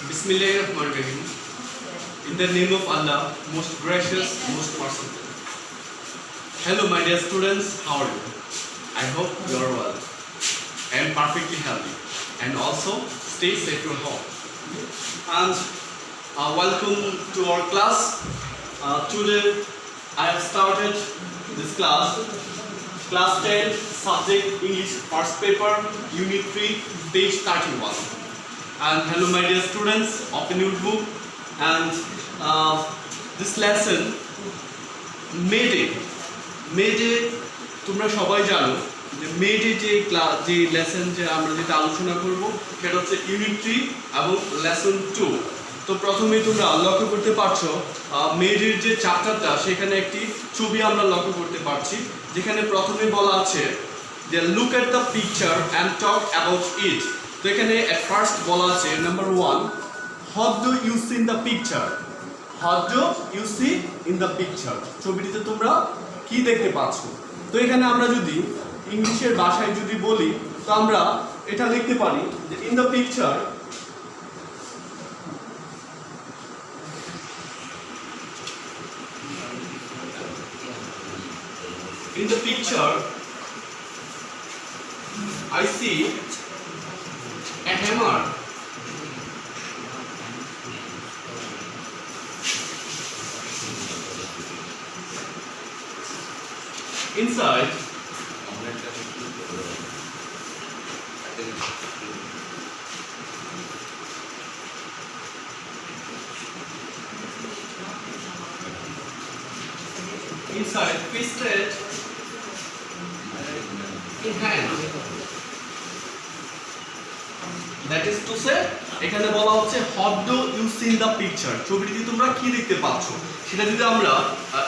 Bismillahirrahmanirrahim. In the name of Allah, most gracious, most merciful. Hello, my dear students. How are you? I hope you are well and perfectly healthy, and also stay safe at home. And welcome to our class. Today, I have started this class 10, subject English, first paper, Unit 3, page 31. And hello my dear students, open your book. And this lesson May-Day তোমরা সবাই জানো যে May-Day যে lesson যে আমরা যেটা আলোচনা করব সেটা হচ্ছে ইউনিট 3 এবং লেসন 2। তো প্রথমেই তোমরা লক্ষ্য করতে পারছো May-Day যে চ্যাপ্টারটা সেখানে একটি ছবি আমরা লক্ষ্য করতে পারছি, যেখানে প্রথমে বলা আছে যে look at the picture and talk about it. তো এখানে এট ফার্স্ট বলা আছে number 1, what do you see in the picture. What do you see in the picture, ছবিটিতে তোমরা কি দেখতে পাচ্ছ। তো এখানে আমরা যদি ইংলিশের ভাষায় যদি বলি তো আমরা এটা লিখতে পারি যে in the picture I see a hammer. Inside twisted in hand. That is to say, এখানে বলা হচ্ছে what do you see in the picture, ছবিটিতে তোমরা কি দেখতে পাচ্ছ। সেটা যদি আমরা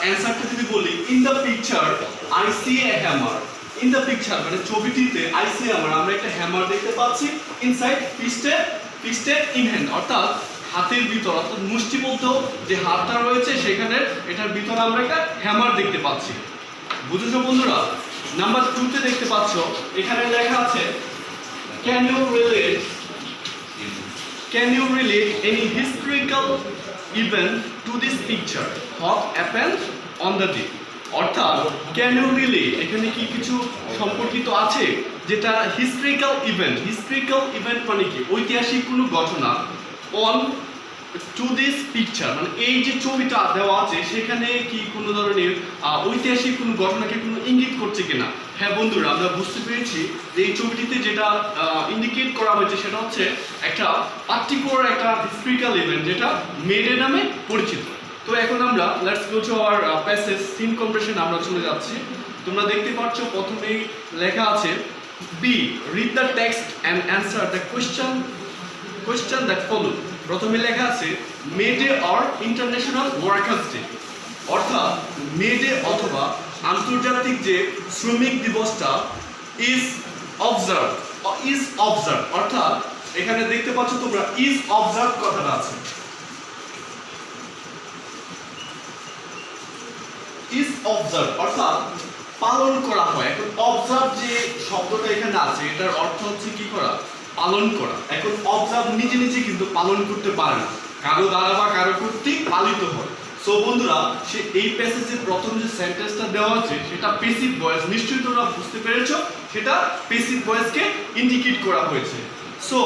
অ্যানসারটা যদি বলি in the picture I see a hammer. in the picture মানে ছবিটিতে I see আমরা একটা হ্যামার দেখতে পাচ্ছি। inside twisted in hand, অর্থাৎ হাতের ভিতর, অর্থাৎ মুষ্টিবদ্ধ যে হাতটা রয়েছে সেখানে এটার ভিতরে আমরা একটা হ্যামার দেখতে পাচ্ছি। বুঝেছো বন্ধুরা? নাম্বার 2 তে দেখতে পাচ্ছ এখানে লেখা আছে Can you relate any historical event to this picture? What happened on the day? অর্থাৎ can you relate এখানে কি কিছু সম্পর্কিত আছে যেটা হিস্ট্রিক্যাল ইভেন্ট মানে কি ঐতিহাসিক কোনো ঘটনা on to this picture মানে এই যে ছবিটা দেওয়া আছে সেখানে কি কোনো ধরনের ঐতিহাসিক কোনো ঘটনাকে কোনো ইঙ্গিত করছে কিনা। হ্যাঁ বন্ধুরা, আমরা বুঝতে পেরেছি যে এই ছবিটিতে যেটা ইন্ডিকেট করা হয়েছে সেটা হচ্ছে একটা পার্টিকুলার একটা হিস্ট্রিক্যাল ইভেন্ট যেটা May-Day নামে পরিচিত। তো এখন আমরা let's go to our passage seen comprehension আমরা চলে যাচ্ছি। তোমরা দেখতে পাচ্ছ প্রথমেই লেখা আছে B read the text and answer the question that follow. প্রথমে লেখা আছে May-Day or international workers day, অর্থাৎ May-Day অথবা আন্তর্জাতিক যে শ্রমিক দিবসটা ইজ অবজার্ভ, অর্থাৎ এখানে দেখতে পাচ্ছ তোমরা ইজ অবজার্ভ কথাটা আছে। ইজ অবজার্ভ অর্থাৎ পালন করা হয়। এখন অবজার্ভ যে শব্দটা এখানে আছে এটার অর্থ হচ্ছে কি করা, পালন করা। এখন অবজার্ভ নিজে নিজে কিন্তু পালন করতে পারে না, কারো দ্বারা বা কারো কর্তৃক পালিত হয়। সো বন্ধুরা, সে এই প্যাসেজে প্রথম যে সেন্টেন্সটা দেওয়া আছে সেটা প্যাসিভ ভয়েস, নিশ্চয়ই তোমরা বুঝতে পেরেছো সেটা প্যাসিভ ভয়েসকে ইন্ডিকেট করা হয়েছে। সো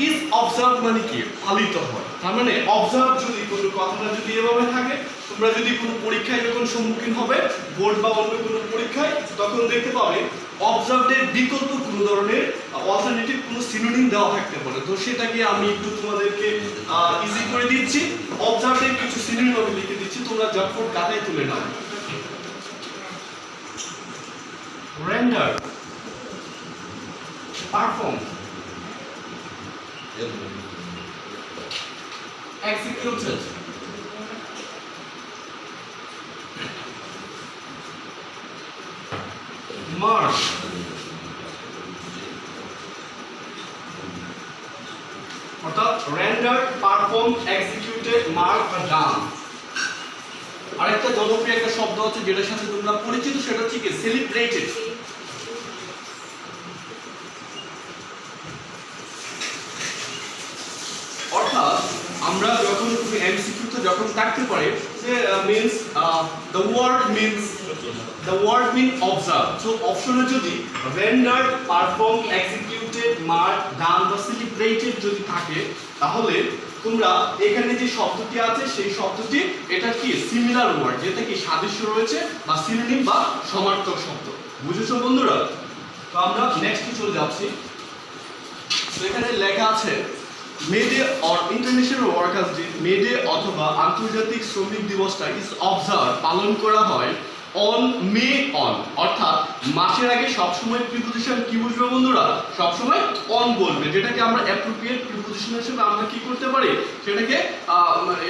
ইজ অবজার্ভ মানে কি, পালিত হয়। তার মানে অবজার্ভ যদি কোনো কথাটা যদি এভাবে থাকে, তোমরা যদি কোনো পরীক্ষায় যখন সম্মুখীন হবে বোর্ড বা অন্য কোনো পরীক্ষায়, তখন দেখতে পাবে অবজার্ভের বিকল্প কোনো ধরনের অল্টারনেটিভ কোনো সিনোনিম দেওয়া থাকতে পারে। তো সেটাকে আমি একটু তোমাদেরকে ইজি করে দিচ্ছি। অবজার্ভের কিছু সিনোনিম আমি লিখে দিচ্ছি, তোমরা ঝটপট খাতায় তুলে নাও। রেন্ডার, পারফর্ম, executed, mark, অর্থাৎ rendered, performed, executed, mark or done। আরেকটা জনপ্রিয় একটা শব্দ আছে যেটার সাথে তোমরা পরিচিত, সেটা হচ্ছে কি সেলিব্রেটেড। অর্থাৎ আমরা যখন তুমি এমসিকিউতে যখন থাকতে পারে যে means the word mean observe, so অপশনে যদি rendered, perform, executed, mark, done বা সেলিব্রেটেড যদি থাকে, তাহলে তোমরা এখানে যে শব্দটি আছে সেই শব্দটি এটা কি সিমিলার ওয়ার্ড, যেটা কি সাদৃশ্য রয়েছে বা সিনোনিম বা সমার্থক শব্দ। বুঝেছো বন্ধুরা? তো আমরা নেক্সটে চলে যাচ্ছি। তো এখানে লেখা আছে May Day or international workers day, May Day অথবা আন্তর্জাতিক শ্রমিক দিবসটা ইজ অবজার্ভ, পালন করা হয় অন মে অন, অর্থাৎ মাসের আগে সবসময় প্রিপোজিশন কি বুঝবে বন্ধুরা? সবসময় অন বলবে, যেটাকে আমরা অ্যাপ্রোপ্রিয়েট প্রিপোজিশন হিসেবে আমরা কি করতে পারি, সেটাকে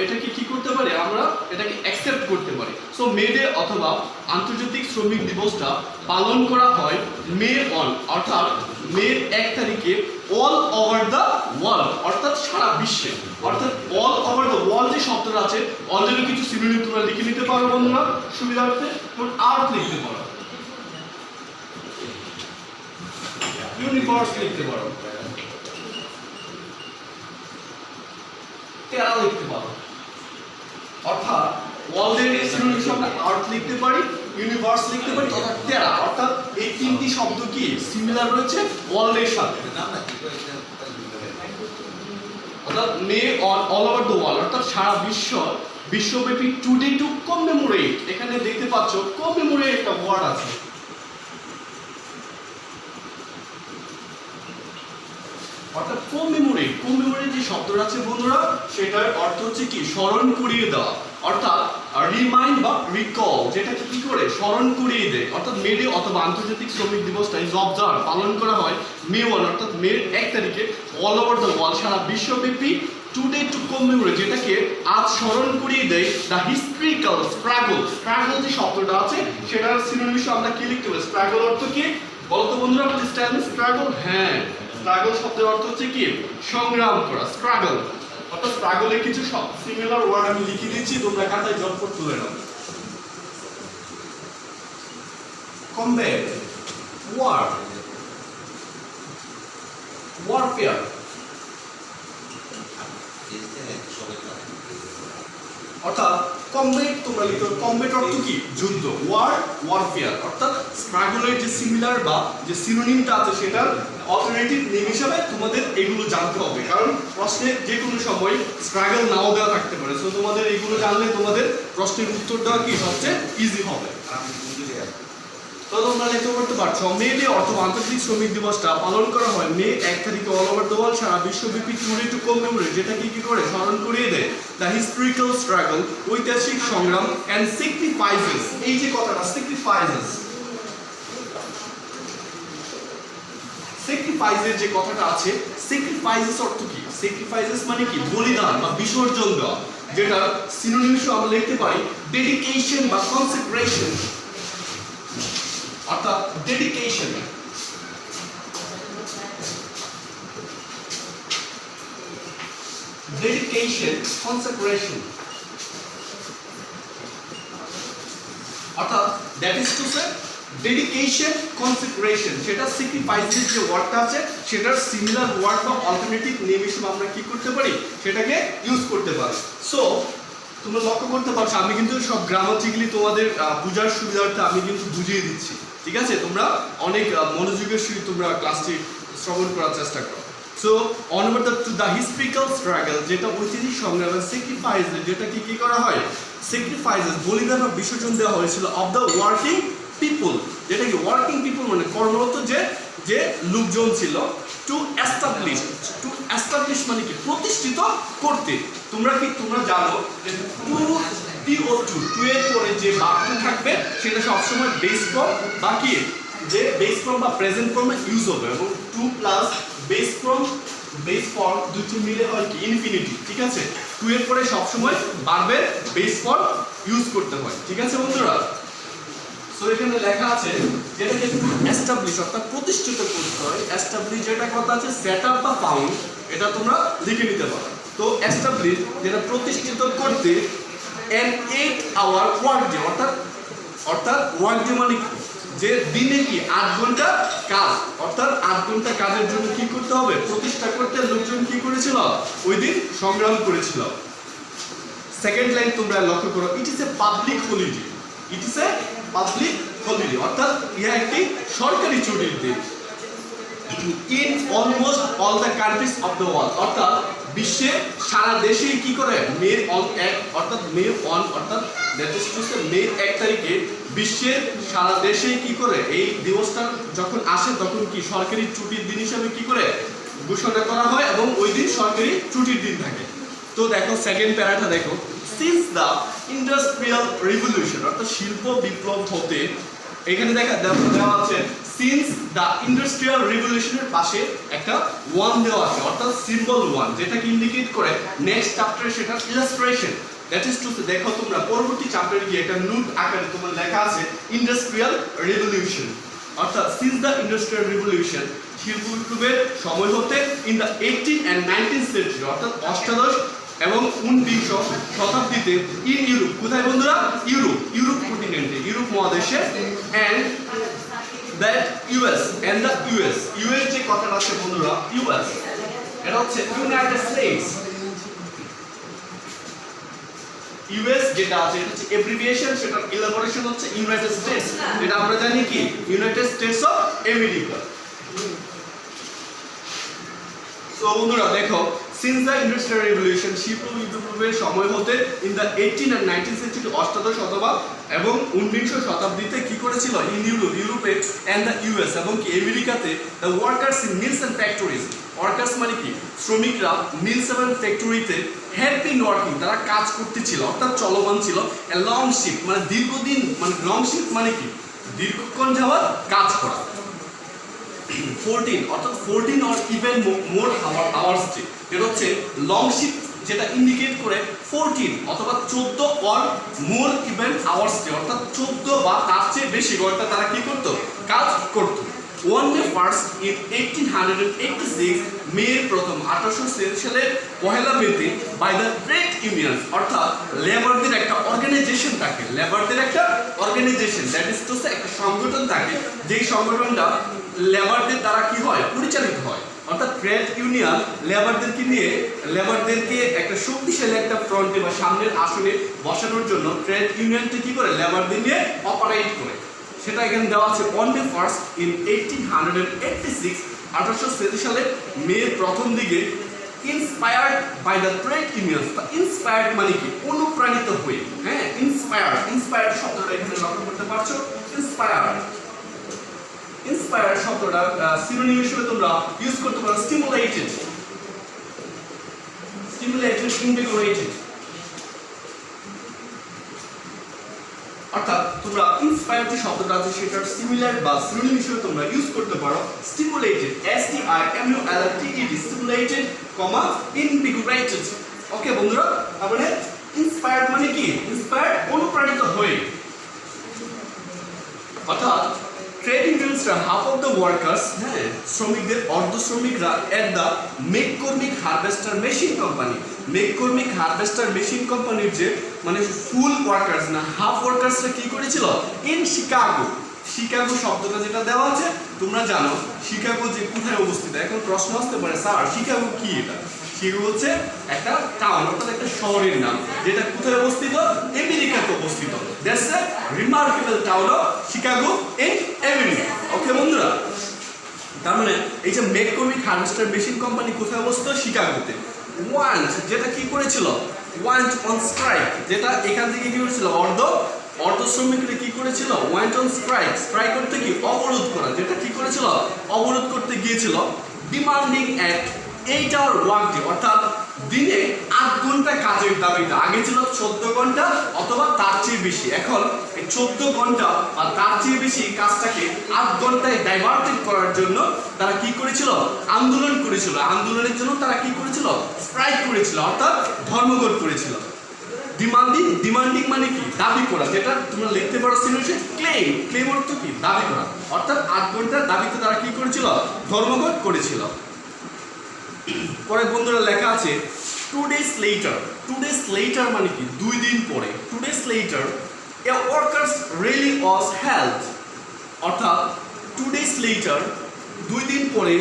এটাকে কি করতে পারি, আমরা এটাকে অ্যাকসেপ্ট করতে পারি। সো মে ডে অথবা আন্তর্জাতিক শ্রমিক দিবসটা পালন করা হয় মে অন, অর্থাৎ মের 1 তারিখে অল ওভার দ্য ওয়ার্ল্ড, অর্থাৎ সারা বিশ্বে। অর্থাৎ অল ওভার দ্য ওয়ার্ল্ড যে শব্দটা আছে, অলরেডি কিছু সিনোনিম তোমরা লিখে নিতে পারো বন্ধুরা সুবিধার্থে। তোমরা আর্থ লিখতে পারো, ইউনিভার্স লিখতে পারো, টেরা লিখতে পারো। অর্থাৎ ওয়ার্ল্ডের সিনোনিম আমরা আর্থ লিখতে পারি, ইউনিভার্স লিখতে পারি, অর্থাৎ টেরা। অর্থাৎ এই তিনটি শব্দ কি সিমিলার রয়েছে ওয়ার্ল্ডের সাথে। অর্থাৎ may on all over the world, অর্থাৎ সারা বিশ্বব্যাপী টুডে টু কমেমোরেট। এখানে দেখতে পাচ্ছ কমেমোরেট একটা ওয়ার্ড আছে। অর্থাৎ কমেমোরেট যে শব্দটা আছে বন্ধুরা, সেটার অর্থ হচ্ছে কি স্মরণ করিয়ে দেওয়া, অর্থাৎ রিমাইন্ড বা রিকল, যেটাকে কি করে স্মরণ করিয়ে দেয়। অর্থাৎ মে ডে অথবা আন্তর্জাতিক শ্রমিক দিবসটা ইজ অবজার্ভ, পালন করা হয় মে 1, অর্থাৎ মের 1 তারিখে অল ওভার দ্য ওয়ার্ল্ড, সারা বিশ্বব্যাপী টুডে টু কমেমোরেট, যেটাকে আজ স্মরণ করিয়ে দেয় দ্য হিস্ট্রিক্যাল স্ট্রাগল। স্ট্রাগল যে শব্দটা আছে সেটার সিনোনিম আমরা কি লিখতে পারি? স্ট্রাগল অর্থ কি বলতো বন্ধুরা? Please tell me struggle. হ্যাঁ, স্ট্রাগল শব্দের অর্থ হচ্ছে কি সংগ্রাম করা, স্ট্রাগল। অর্থাৎ স্ট্রাগলের কিছু সিমিলার ওয়ার্ড আমি লিখে দিচ্ছি, তোমরা খাতায় জটপট তুলে নাও। Combat, war, warfare. অর্থাৎ কমব্যাট তোমরা লিখতে পারো, কমব্যাট অর্থ কি যুদ্ধ, ওয়ার ওয়ারফেয়ার। অর্থাৎ স্ট্রাগলের যে সিমিলার বা যে সিনোনিমটা আছে সেটার অল্টারনেটিভ নেম হিসাবে তোমাদের এগুলো জানতে হবে, কারণ প্রশ্নে যে কোনো সময় স্ট্রাগল নাও দেওয়া থাকতে পারে। সো তোমাদের এগুলো জানলে তোমাদের প্রশ্নের উত্তর দেওয়া কি সবচেয়ে ইজি হবে। তো তোমরা লিখতে করতে পারছো মে ডে অথবা আন্তর্জাতিক শ্রমিক দিবসটা পালন করা হয় মে 1 তারিখে অল ওভার দ্য ওয়ার্ল্ড, সারা বিশ্বব্যাপী টুডে টু কমেমোরেট, যেটা কি করে স্মরণ করিয়ে দেয় দ্য হিস্ট্রিক্যাল স্ট্রাগল, ঐতিহাসিক সংগ্রাম এন্ড স্যাক্রিফাইসেস। এই যে কথাটা স্যাক্রিফাইসেস, স্যাক্রিফাইসের যে কথাটা আছে, স্যাক্রিফাইসেস অর্থ কি? স্যাক্রিফাইসেস মানে কি বলিদান বা বিসর্জন দেওয়া, যেটা সিনোনিম আমরা লিখতে পারি ডেডিকেশন বা কনসেক্রেশন। অর্থাৎ ডেডিকেশন, কনসেক্রেশন, অর্থাৎ that is to say dedication consecration, সেটা স্যাক্রিফাইসের যে ওয়ার্ডটা আছে সেটার সিমিলার ওয়ার্ড বা অল্টারনেটিভ নেম হিসেবে আমরা কি করতে পারি, সেটাকে ইউজ করতে পারি। সো তোমরা লক্ষ্য করতে পারছো আমি কিন্তু সব গ্রামাটিক্যালি তোমাদের বোঝার সুবিধার্থে আমি কিন্তু বুঝিয়ে দিচ্ছি, ঠিক আছে? তোমরা অনেক মনোযোগের সহিত তোমরা ক্লাসটি শ্রবণ করার চেষ্টা করো। So on over the historical struggle, যেটা ঐতিহাসিক সংগ্রাম, স্যাক্রিফাইস, যেটা কি করা হয় স্যাক্রিফাইসেস বিসর্জন বা বিসর্জন দেওয়া হয়েছিল অফ দ্য ওয়ার্কিং পিপল, যেটা কি ওয়ার্কিং পিপল মানে কর্মরত যে লোকজন ছিল, টু এস্টাবলিশ মানে কি প্রতিষ্ঠিত করতে। তোমরা জানো যে টু এর পরে যে বাক্য থাকবে সেটা সবসময় বেস ফর্ম বা কি যে বেস ফর্ম বা প্রেজেন্ট ফর্মে ইউজ হবে, এবং টু প্লাস বেস ফর্ম দুটো মিলে হয় কি ইনফিনিটিভ, ঠিক আছে? টু এর পরে সবসময় ভার্বের বেস ফর্ম ইউজ করতে হয়, ঠিক আছে বন্ধুরা? সো এখানে লেখা আছে যেটাকে এস্টাবলিশ অর্থাৎ প্রতিষ্ঠিত করতে হয়। এস্টাবলিশ যেটা কথা আছে সেট আপ বা ফাউন্ড, এটা তোমরা লিখে নিতে পারো। তো এস্টাবলিশ যেটা প্রতিষ্ঠিত করতে an 8 hour ওয়ার্ক ডে, অর্থাৎ ওয়ার্ক ডে মানে যে দিনে কি 8 ঘন্টা কাজ, অর্থাৎ 8 ঘন্টা কাজের জন্য কি করতে হবে, প্রতিষ্ঠা করতে লোকজন কি করেছিল, ওই দিন সংগ্রাম করেছিল। সেকেন্ড লাইন তোমরা লক্ষ্য করো, it is a public holiday, it is a public holiday, অর্থাৎ ইহা একটি সরকারি ছুটির দিন। In almost all the countries of the world, অর্থাৎ বিশ্বের সারা দেশেই কি করে মে অন 1 অর্থাৎ মে 1 অর্থাৎ মে 1 তারিখে বিশ্বের সারা দেশেই কি করে এই দিবসটা যখন আসে তখন কি সরকারি ছুটির দিন হিসেবে কি করে ঘোষণা করা হয় এবং ওই দিন সরকারি ছুটির দিন থাকে। তো দেখো সেকেন্ড প্যারাটা দেখো, সিন্স দ্য ইন্ডাস্ট্রিয়াল রিভলিউশন, অর্থাৎ শিল্প বিপ্লব হতে, এখানে দেওয়া আছে সিন্স দ্য ইন্ডাস্ট্রিয়াল রিভলিউশনের পাশে একটা 1 দেওয়া আছে, অর্থাৎ সিম্বল 1, যেটাকে ইন্ডিকেট করে নেক্সট চ্যাপ্টারে সেটা ইলাস্ট্রেশন। দ্যাট ইজ টু সে, দেখো তোমরা পরবর্তী চ্যাপ্টারে গিয়ে একটা নোট আকারে তোমার লেখা আছে ইন্ডাস্ট্রিয়াল রিভলিউশন, অর্থাৎ সিন্স দ্য ইন্ডাস্ট্রিয়াল রিভলিউশন, শিল্প বিপ্লবের সময় হতে in the 18 and 19th century, অর্থাৎ অষ্টাদশ এবং 19শ শতাব্দীতে ইন ইউরোপ, কোথায় বন্ধুরা, ইউরোপ কন্টিনেন্টে, ইউরোপ মহাদেশে, and that US and the US যে কথাটা আছে বন্ধুরা, ইউএস এটা হচ্ছে ইউনাইটেড স্টেটস, ইউএস যেটা আছে এটা হচ্ছে এব্রিভিয়েশন, সেটা ইলাবোরেশন হচ্ছে ইউনাইটেড স্টেটস, এটা আমরা জানি কি United states of America. So বন্ধুরা দেখো, সিন্স দ্য ইন্ডাস্ট্রিয়াল রিভলিউশন, শিল্প বিপ্লবের সময় হতে in the 18 and 19th century, অষ্টাদশ শতক এবং 19শ শতাব্দীতে কি করেছিল ইন ইউরোপে এন্ড দ্য ইউএস এবং কি আমেরিকাতে, the workers in mills and factories, workers মানে কি শ্রমিকরা মিলস এবং ফ্যাক্টরিতে হ্যাড বিন ওয়ার্কিং, তারা কাজ করতেছিল, অর্থাৎ চলমান ছিল, এ লং শিফট মানে দীর্ঘদিন, মানে লং শিফট মানে কি দীর্ঘক্ষণ যাওয়ার কাজ করা। 14 অর্থাৎ 14 অর ইভেন মোর আওয়ার্স, এটা হচ্ছে লং শিফট, যেটা ইন্ডিকেট করে 14 অথবা 14 অর মোর ইভেন আওয়ার্স, অর্থাৎ 14 বা তার চেয়ে বেশি ঘন্টা তারা কি করত, কাজ করত। ওয়ান মে ফার্স্ট ইন 1886, মে প্রথম 1886 সালের পহেলা মেতে বাই দ্য ট্রেড ইউনিয়ন, অর্থাৎ লেবারদের একটা অর্গানাইজেশন থাকে, লেবারদের একটা organization, that is to say একটা সংগঠন থাকে, যেই সংগঠনটা লেবারদের দ্বারা কি হয় পরিচালিত হয়, অর্থাৎ ট্রেড ইউনিয়ন লেবারদেরকে নিয়ে, লেবারদেরকে একটা শক্তিশালী একটা ফ্রন্টে বা সামনের আসনে বসানোর জন্য ট্রেড ইউনিয়নটি কি করে লেবারদের নিয়ে অপারেট করে, সেটা এখানে দেওয়া আছে অন মে ফার্স্ট ইন 1886, 1886 সালে মে প্রথম দিকে, inspired by the trade union, inspired মানে কি অনুপ্রাণিত হয়ে, হ্যাঁ ইন্সপায়ার্ড শব্দটা এখানে লক্ষ্য করতে পারছো, ইন্সপায়ার্ড শব্দটা সিনোনিম হিসেবে তোমরা ইউজ করতে পারো স্টিমুলেটেড, ইনভিগোরেটেড, অর্থাৎ তোমরা ইন্সপায়ার্ড যে শব্দটা আছে সেটার সিমিলার বা সিনোনিম হিসেবে তোমরা ইউজ করতে পারো stimulated, STIMULATED, stimulated, invigorated. Okay বন্ধুরা, তাহলে ইন্সপায়ার্ড মানে কি ইন্সপায়ার্ড অনুপ্রাণিত হয়ে, অর্থাৎ ট্রেড ইউনিয়নসরা হাফ অফ দ্য ওয়ার্কার্স, হ্যাঁ শ্রমিকদের অর্ধ শ্রমিকরা at the McCormick harvester machine company, McCormick harvester machine কোম্পানির যে মানে ফুল ওয়ার্কার্স না হাফ ওয়ার্কার্সরা কি করেছিল ইন শিকাগো, শিকাগো শব্দটা যেটা দেওয়া আছে তোমরা জানো শিকাগো যে কোথায় অবস্থিত, এখন প্রশ্ন আসতে পারে স্যার শিকাগো কি, এটা শিকাগো হচ্ছে একটা টাউন অর্থাৎ একটা শহরের নাম, যেটা কোথায় অবস্থিত আমেরিকাতে অবস্থিত, that's a remarkable town of Chicago in America. Okay বন্ধুরা, তার মানে এই যে মেককর্মিক হারভেস্টার মেশিন কোম্পানি কোথায় অবস্থিত শিকাগোতে, ওয়ান্ট যেটা কি করেছিল ওয়ান্ট অন স্ট্রাইক, যেটা এখান থেকে কি করেছিল অর্ধ শ্রমিকরা কি করেছিল ওয়ান্ট অন স্ট্রাইক করতে কি অবরোধ করা, যেটা কি করেছিল অবরোধ করতে গিয়েছিল, demanding at 8 hour work day, অর্থাৎ দিনে 8 ঘন্টা কাজের দাবিতে, আগে ছিল 14 ঘন্টা অথবা তার চেয়ে বেশি, এখন এই 14 ঘন্টা বা তার চেয়ে বেশি কাজটাকে 8 ঘন্টায় ডাইভার্টেড করার জন্য তারা কি করেছিল আন্দোলন করেছিল, আন্দোলনের জন্য তারা কি করেছিল স্ট্রাইক করেছিল, অর্থাৎ ধর্মঘট করেছিল। ডিমান্ডিং মানে কি দাবি করা, যেটা তোমরা লিখতে পারো সিনোনিম ক্লেম অর্থ কি দাবি করা, অর্থাৎ 8 ঘন্টার দাবিতে তারা কি করেছিল ধর্মঘট করেছিল। পরে বন্ধুরা লেখা আছে 2 days later মানে কি 2 দিন পরে, 2 days later a workers rally was held, অর্থাৎ 2 days later 2 দিন পরে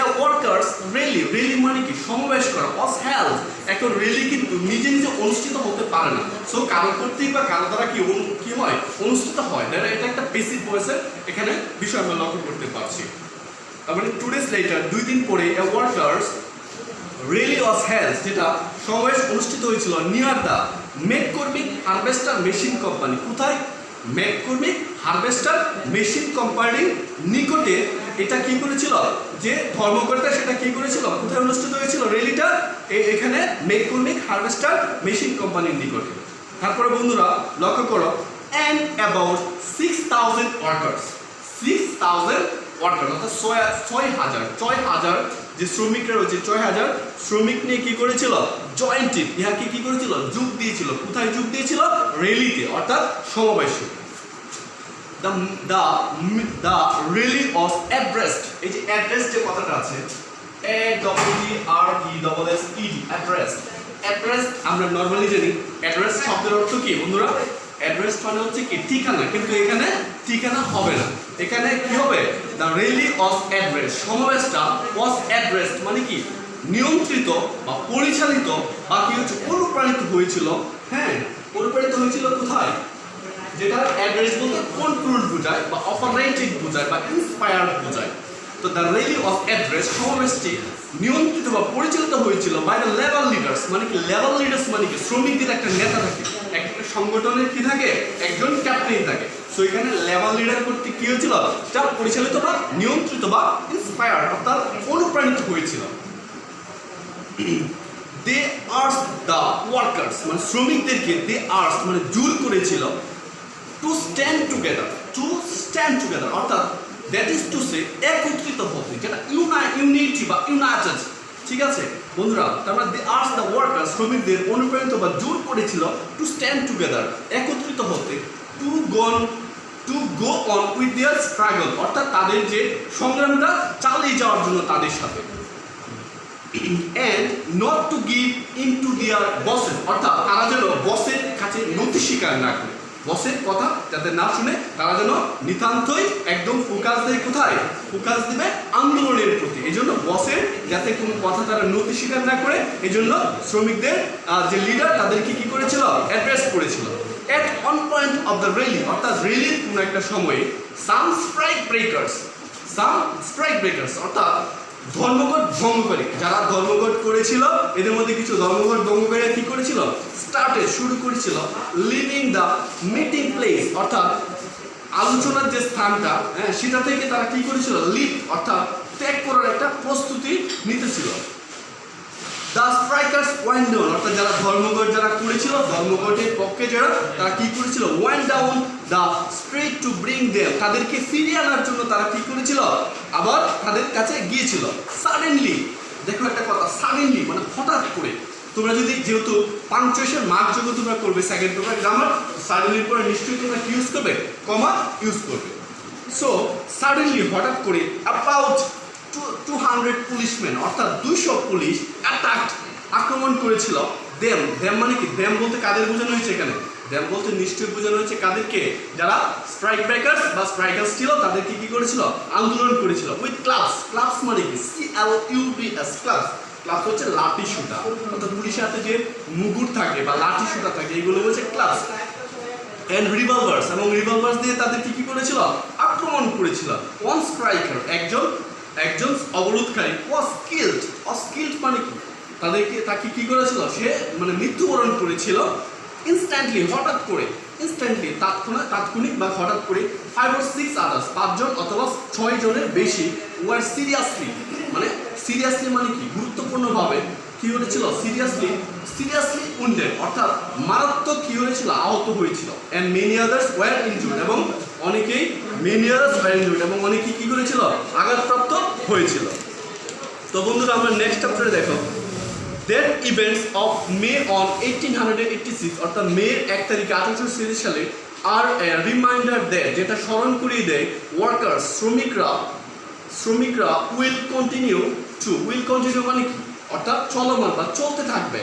a workers rally মানে কি সমাবেশ করা was held। এখন র্যালি কিন্তু নিজে নিজে অনুষ্ঠিত হতে পারে না, সো কারো কর্তৃক বা কারো দ্বারা কি হয় অনুষ্ঠিত হয়। এটা একটা বেসিক ভয়েসের এখানে বিষয় আমরা লক্ষ্য করতে পারছি। তার মানে 2 days later 2 দিন পরে a workers rally was held, যেটা সমাবেশ অনুষ্ঠিত হয়েছিল নিয়ার দা ম্যাককর্মিক হারভেস্টার মেশিন কোম্পানি। কোথায়? ম্যাককর্মিক হারভেস্টার মেশিন কোম্পানির নিকটে। এটা কি করেছিল যে ধর্মঘটটা, সেটা কি করেছিল, কোথায় অনুষ্ঠিত হয়েছিল র্যালিটা? এখানে ম্যাককর্মিক হারভেস্টার মেশিন কোম্পানির নিকটে। তারপরে বন্ধুরা লক্ষ্য করো, and about 6,000 workers 6,000 ওয়ার্কার অর্থাৎ 6,000 যে শ্রমিকরা রয়েছে 6,000 শ্রমিক নিয়ে কি করেছিল জয়েন্টেড ইহাকে কি করেছিল যোগ দিয়েছিল। কোথায় যোগ দিয়েছিল? র্যালিতে অর্থাৎ সমাবেশে। the rally was addressed, এই যে অ্যাড্রেস যে কথাটা আছে অ্যাড্রেস আমরা নরমালি জানি অ্যাড্রেস শব্দের অর্থ কি বন্ধুরা? অ্যাড্রেস মানে হচ্ছে কি ঠিকানা, কিন্তু এখানে ঠিকানা হবে না, এখানে কি হবে? দ্য র্যালি অফ অ্যাড্রেস, সমাবেশটা ওয়াজ অ্যাড্রেসড মানে কি নিয়ন্ত্রিত বা পরিচালিত বা কি হচ্ছে অনুপ্রাণিত হয়েছিল। হ্যাঁ, অনুপ্রাণিত হয়েছিল কোথায়? যেটা অ্যাড্রেস বলতে কন্ট্রোল বোঝায় বা অপারেটেড বোঝায় বা ইন্সপায়ার্ড বোঝায়। তো দ্য র্যালি অফ অ্যাড্রেস সমাবেশটি নিয়ন্ত্রিত বা পরিচালিত হয়েছিল বাই দ্য লেভেল লিডার্স মানে কি লেভেল লিডার্স মানে কি শ্রমিকদের একটা নেতা থাকে, একটা সংগঠনের কি থাকে একজন ক্যাপ্টেন থাকে। সো এখানে লেভেল লিডার করতে কি হয়েছিল? যা পরিচালিত বা নিয়ন্ত্রিত বা ইন্সপায়ার্ড অর্থাৎ অনুপ্রাণিত হয়েছিল। দে আর্স দ্য ওয়ার্কার্স মানে শ্রমিকদেরকে দে আর্স মানে জোর করেছিল টু স্ট্যান্ড টুগেদার অর্থাৎ দ্যাট ইজ টু সে একত্রিত হতে, যেটা ইউনিটি বা ইউনাইটেড। ঠিক আছে বন্ধুরা, তার মানে দে আর্স দ্য ওয়ার্কার্স শ্রমিকদের অনুপ্রাণিত বা জোর করেছিল টু স্ট্যান্ড টুগেদার একত্রিত হতে, to go on with their struggle অর্থাৎ তাদের যে সংগ্রামটা চালিয়ে যাওয়ার জন্য তাদের সাথে। and not to give into their bosses অর্থাৎ তারা যেন বসের কাছে নতি স্বীকার না করে, বসের কথা যাতে না শুনে তারা যেন নিতান্তই একদম ফোকাস দেয় কোথায়? ফোকাস দিবে আন্দোলনের প্রতি। এই জন্য বসের যাতে কোনো কথা তারা নতি স্বীকার না করে এই জন্য শ্রমিকদের যে লিডার তাদেরকে কি করেছিল অ্যাড্রেস করেছিল। at one point of the rally অর্থাৎ র্যালির কোনো একটা সময়ে some strike breakers অর্থাৎ ধর্মঘট ভঙ্গকারী, যারা ধর্মঘট করেছিল এদের মধ্যে কিছু ধর্মঘট ভঙ্গকারীরা কি করেছিল শুরু করেছিল লিভিং দ্য মিটিং প্লেস অর্থাৎ আলোচনার যে স্থানটা সেটা থেকে তারা কি করেছিল লিভ অর্থাৎ ত্যাগ করার একটা প্রস্তুতি নিতেছিল। দ্য স্ট্রাইকার্স ওয়েন্ট ডাউন অর্থাৎ যারা ধর্মঘট করেছিল ধর্মঘটের পক্ষে যারা তারা কি করেছিল went down the street to bring them তাদেরকে ফিরিয়ে আনার জন্য তারা কি করেছিল আবার তাদের কাছে গিয়েছিল। সাডেনলি দেখো একটা কথা, সাডেনলি মানে হঠাৎ করে। তোমরা যদি যেহেতু পাংচুয়েশন মার্ক যোগ্য তোমরা করবে সেকেন্ড পেপার গ্রামার, সাডেনলির পরে নিশ্চয়ই তোমরা কি ইউজ করবে? কমা ইউজ করবে। সো সাডেনলি হঠাৎ করে অ্যাবাউট 200 পুলিশম্যান অর্থাৎ 200 পুলিশ আক্রমণ করেছিল দেম মানে কি? দেম বলতে কাদের বোঝানো হয়েছে এখানে? দেম বলতে নিশ্চয়ই বোঝানো হয়েছে কাদেরকে? যারা স্ট্রাইক ব্রেকার্স বা স্ট্রাইকার্স ছিল তাদেরকে কি করেছিল আন্দোলন করেছিল উইথ ক্লাবস মানে কি CLUBS ক্লাবস হচ্ছে লাঠি সুতা অর্থাৎ পুলিশের হাতে যে মুগুর থাকে বা লাঠি সুতা থাকে এগুলো হচ্ছে ক্লাবস এন্ড রিভলভার্স এবং রিভলভার্স দিয়ে তাদেরকে কি করেছিল আক্রমণ করেছিল। ওয়ান স্ট্রাইকার একজন অবরোধকারী was killed মানে কি? তাকে কি করেছিল সে মানে মৃত্যুবরণ করেছিল ইনস্ট্যান্টলি হঠাৎ করে তাৎক্ষণিক বা হঠাৎ করে 5 or 6 others 5 জন অথবা 6 জনের বেশি were seriously মানে কি গুরুত্বপূর্ণভাবে কি হয়েছিল সিরিয়াসলি wounded অর্থাৎ মারাত্মক কি হয়েছিল আহত হয়েছিল and many others were injured এবং অনেকেই এবং অনেকেই কি করেছিল আঘাতপ্রাপ্ত হয়েছিল। তো বন্ধুরা আমরা নেক্সট চ্যাপ্টারে দেখো That events of May on 1886 অর্থাৎ মে 1 তারিখে 1846 সালে আর রিমাইন্ডার দেয় যেটা স্মরণ করিয়ে দেয় ওয়ার্কার্স শ্রমিকরা উইল কন্টিনিউ মানে কি অর্থাৎ চলমান বা চলতে থাকবে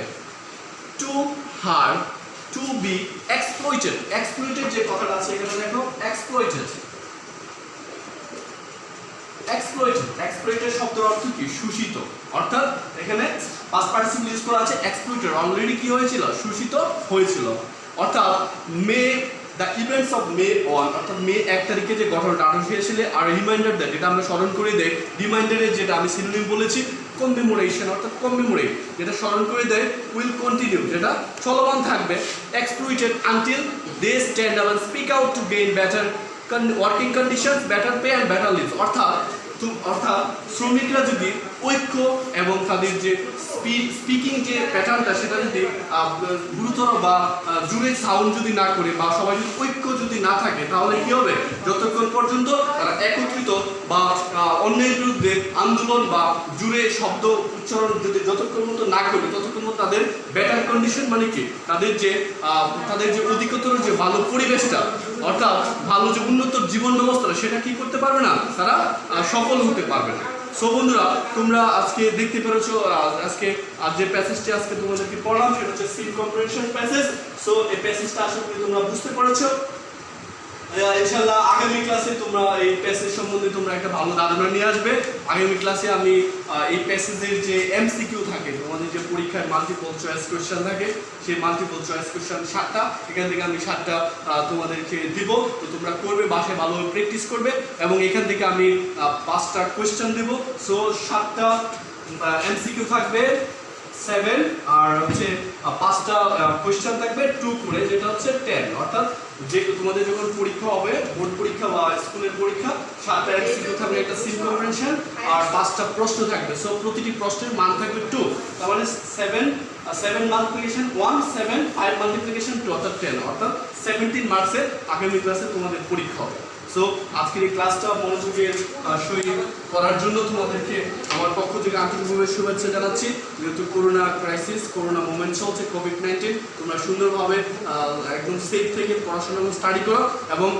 টু বি এক্সপ্লয়েটেড যে কথাটা আছে এখানে দেখো এক্সপ্লয়েটেড শব্দের অর্থ কি? শোষিত। অর্থাৎ এখানে পাস্ট পার্টিসিপল ইউজ করা আছে, এক্সপ্লয়েটেড অলরেডি কি হয়েছিল? শোষিত হয়েছিল। অর্থাৎ মে দ্য ইভেন্টস অফ মে 1 অর্থাৎ মে 1 তারিখে যে ঘটনাটা 1886 সালে, আর রিমাইন্ডার দ্যাট যেটা আমরা স্মরণ করে দেই, রিমাইন্ডারের যেটা আমি সিনোনিম বলেছি কমেমোরেশন অর্থাৎ কমেমোরেট, যেটা স্মরণ করে দেয়, উইল কন্টিনিউ যেটা চলমান থাকবে, exploited until they stand up and speak out to gain better working conditions, better pay and better lives. অর্থাৎ শ্রমিকরা যদি ঐক্য এবং তাদের যে স্পিকিং যে প্যাটার্নটা সেটা যদি গুরুতর বা জুড়ে সাউন্ড যদি না করে বা সবাই যদি ঐক্য যদি না থাকে, তাহলে কি হবে? যতক্ষণ পর্যন্ত তারা একত্রিত বা অন্যের বিরুদ্ধে আন্দোলন বা জুড়ে শব্দ উচ্চারণ যদি যতক্ষণ মতো না করবে, ততক্ষণ মতো তাদের বেটার কন্ডিশন মানে কি? তাদের যে অধিকতর যে ভালো পরিবেশটা অর্থাৎ ভালো যে উন্নত জীবন ব্যবস্থা সেটা কি করতে পারবে না, তারা সফল হতে পারবে না। সো বন্ধুরা, তোমরা আজকে দেখতে পেরেছো আজকে যে প্যাসেজটি আজকে তোমাদেরকে পড়লাম সেটা হচ্ছে সিন কম্প্রিহেনশন প্যাসেজ। সো এই প্যাসেজটা আশা করি তোমরা বুঝতে পেরেছো। ইনশাআল্লাহ আগামী ক্লাসে তোমরা এই প্যাসেজ সম্বন্ধে তোমরা একটা ভালো ধারণা নিয়ে আসবে। আগামী ক্লাসে আমি এই প্যাসেজের যে এমসিকিউ থাকে, তোমাদের যে পরীক্ষায় মাল্টিপল চয়েস কোশ্চেন থাকে, সেই মাল্টিপল চয়েস কোশ্চেন 7টা, এখান থেকে আমি 7টা তোমাদেরকে দিব। তো তোমরা করবে, বাসায় ভালোভাবে প্র্যাকটিস করবে এবং এখান থেকে আমি 5টা কোশ্চেন দেব। সো 7টা এমসিকিউ থাকবে 7 আর হচ্ছে 5টা কোশ্চেন থাকবে 2 করে, যেটা হচ্ছে 10। অর্থাৎ যে তোমাদের যখন পরীক্ষা হবে, বোর্ড পরীক্ষা বা স্কুলের পরীক্ষা, 7টা এমসিকিউ থাকবে, একটা সিন কম্প্রিহেনশন আর 5টা প্রশ্ন থাকবে। সো প্রতিটি প্রশ্নের মান থাকবে 2, তার মানে 7 মাল্টিপ্লিকেশন 1, 7 5 মাল্টিপ্লিকেশন 2 অর্থাৎ 10, অর্থাৎ 17 মার্কসের আগামী ক্লাসে তোমাদের পরীক্ষা হবে। সো আজকের এই ক্লাসটা মনোযোগের সহিত করার জন্য তোমাদেরকে আমার পক্ষ থেকে আন্তরিকভাবে শুভেচ্ছা জানাচ্ছি। যেহেতু করোনা ক্রাইসিস, করোনা মোমেন্ট চলছে, কোভিড-19, তোমরা সুন্দরভাবে একদম সেফ থেকে পড়াশোনা এবং স্টাডি করো। এবং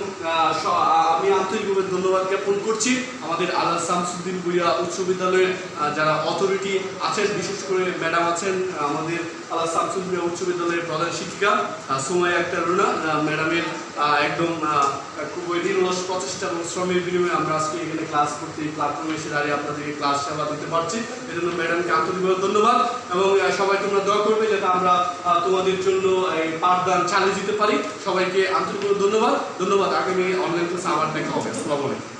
আমি আন্তরিকভাবে ধন্যবাদ জ্ঞাপন করছি আমাদের আল্লাহ শামসুদ্দিন ভূঁইয়া উচ্চ বিদ্যালয়ের যারা অথরিটি আছেন, বিশেষ করে ম্যাডাম আছেন আমাদের আল্লাহ শামসুদ্দিন ভূঁইয়া উচ্চ বিদ্যালয়ের প্রধান শিক্ষিকা সুমাইয়া আক্তার রুনা ম্যাডামের একদম খুবই নিরলস প্রচেষ্টা এবং শ্রমের বিনিময়ে আমরা আজকে এখানে ক্লাস করতে প্ল্যাটফর্মে এসে দাঁড়িয়ে আপনাদেরকে ক্লাস সেবা দিতে পারছি। এজন্য ম্যাডামকে আন্তরিকভাবে ধন্যবাদ এবং সবাই তোমরা দোয়া করবে যাতে আমরা তোমাদের জন্য এই পাঠদান চালিয়ে দিতে পারি। সবাইকে আন্তরিকভাবে ধন্যবাদ। আগামী অনলাইন ক্লাসে আবার দেখা হবে। আসসালামু আলাইকুম।